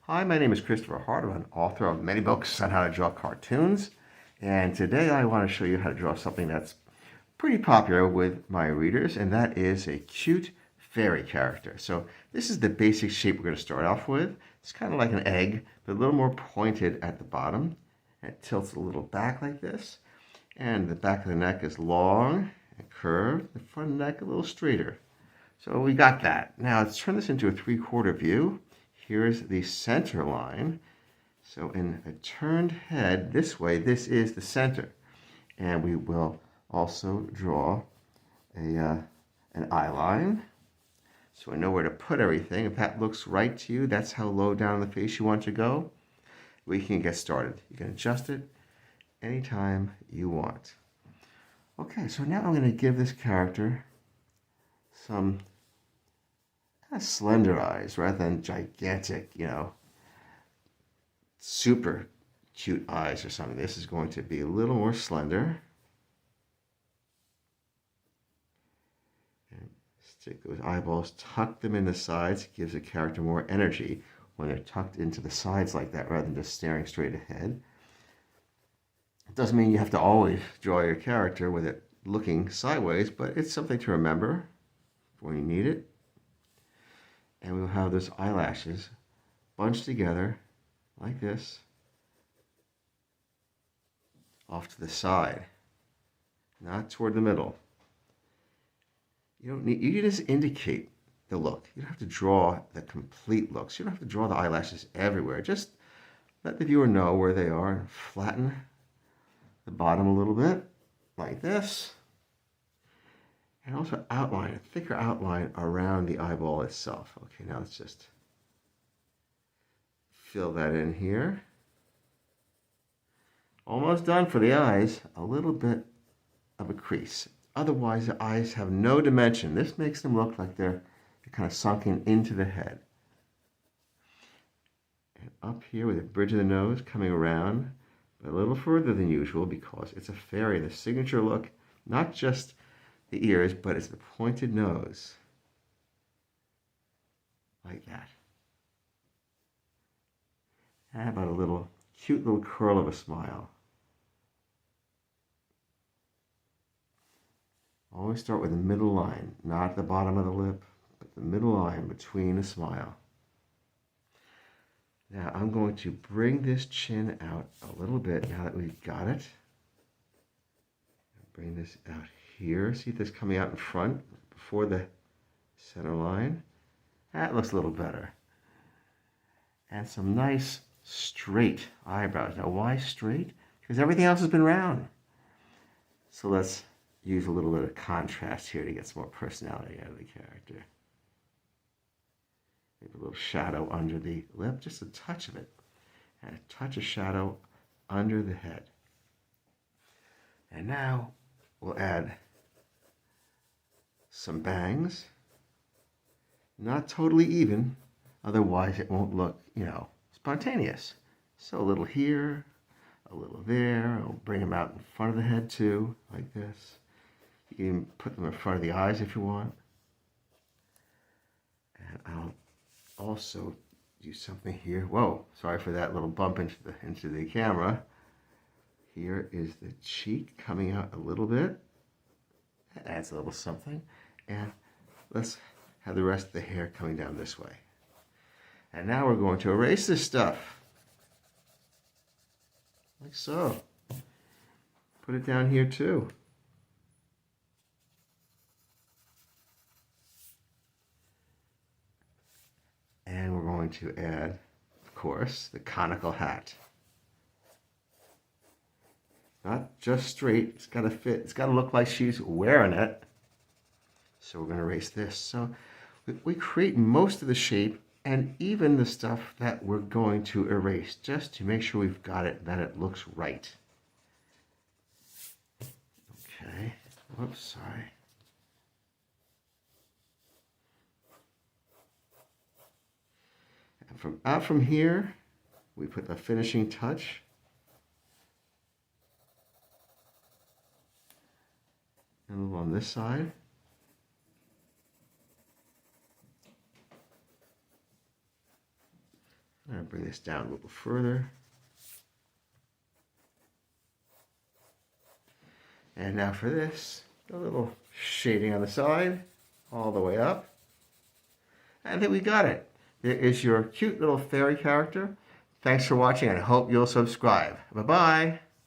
Hi, my name is Christopher Hart. I'm an author of many books on how to draw cartoons. And today I want to show you how to draw something that's pretty popular with my readers, and that is a cute fairy character. So this is the basic shape we're going to start off with. It's kind of like an egg, but a little more pointed at the bottom. It tilts a little back like this. And the back of the neck is long and curved. The front of the neck a little straighter. So we got that. Now let's turn this into a 3/4 view. Here's the center line. So in a turned head this way, this is the center. And we will also draw an eye line. So I know where to put everything. If that looks right to you, that's how low down the face you want to go, we can get started. You can adjust it anytime you want. Okay, so now I'm going to give this character some kind of slender eyes rather than gigantic, super cute eyes or something. This is going to be a little more slender. And stick those eyeballs, tuck them in the sides, gives the character more energy when they're tucked into the sides like that rather than just staring straight ahead. It doesn't mean you have to always draw your character with it looking sideways, but it's something to remember when you need it. And we'll have those eyelashes bunched together like this off to the side, not toward the middle. You just indicate the look. You don't have to draw the complete looks. You don't have to draw the eyelashes everywhere. Just let the viewer know where they are and flatten the bottom a little bit like this. And also outline, a thicker outline around the eyeball itself. Okay, now let's just fill that in here. Almost done for the eyes. A little bit of a crease. Otherwise, the eyes have no dimension. This makes them look like they're kind of sunken into the head. And up here with the bridge of the nose coming around, but a little further than usual because it's a fairy. The signature look, not just the ears, but it's the pointed nose. Like that. And how about a little cute little curl of a smile? Always start with the middle line, not the bottom of the lip, but the middle line between a smile. Now I'm going to bring this chin out a little bit now that we've got it. Bring this out here. See this coming out in front before the center line? That looks a little better. And some nice straight eyebrows. Now why straight? Because everything else has been round. So let's use a little bit of contrast here to get some more personality out of the character. Maybe a little shadow under the lip, just a touch of it. And a touch of shadow under the head. And now we'll add some bangs. Not totally even, otherwise it won't look, spontaneous. So a little here, a little there. I'll bring them out in front of the head too, like this. You can put them in front of the eyes if you want. And I'll also do something here. Whoa, sorry for that little bump into the camera. Here is the cheek coming out a little bit. That adds a little something. And let's have the rest of the hair coming down this way. And now we're going to erase this stuff. Like so. Put it down here too. And we're going to add, of course, the conical hat. Not just straight, it's got to fit. It's got to look like she's wearing it. So we're going to erase this. So we create most of the shape and even the stuff that we're going to erase just to make sure we've got it, that it looks right. Okay, whoops, sorry. And out from here, we put the finishing touch. And move on this side. I'm going to bring this down a little further. And now for this, a little shading on the side, all the way up. And I think we got it. There is your cute little fairy character. Thanks for watching, and I hope you'll subscribe. Bye-bye.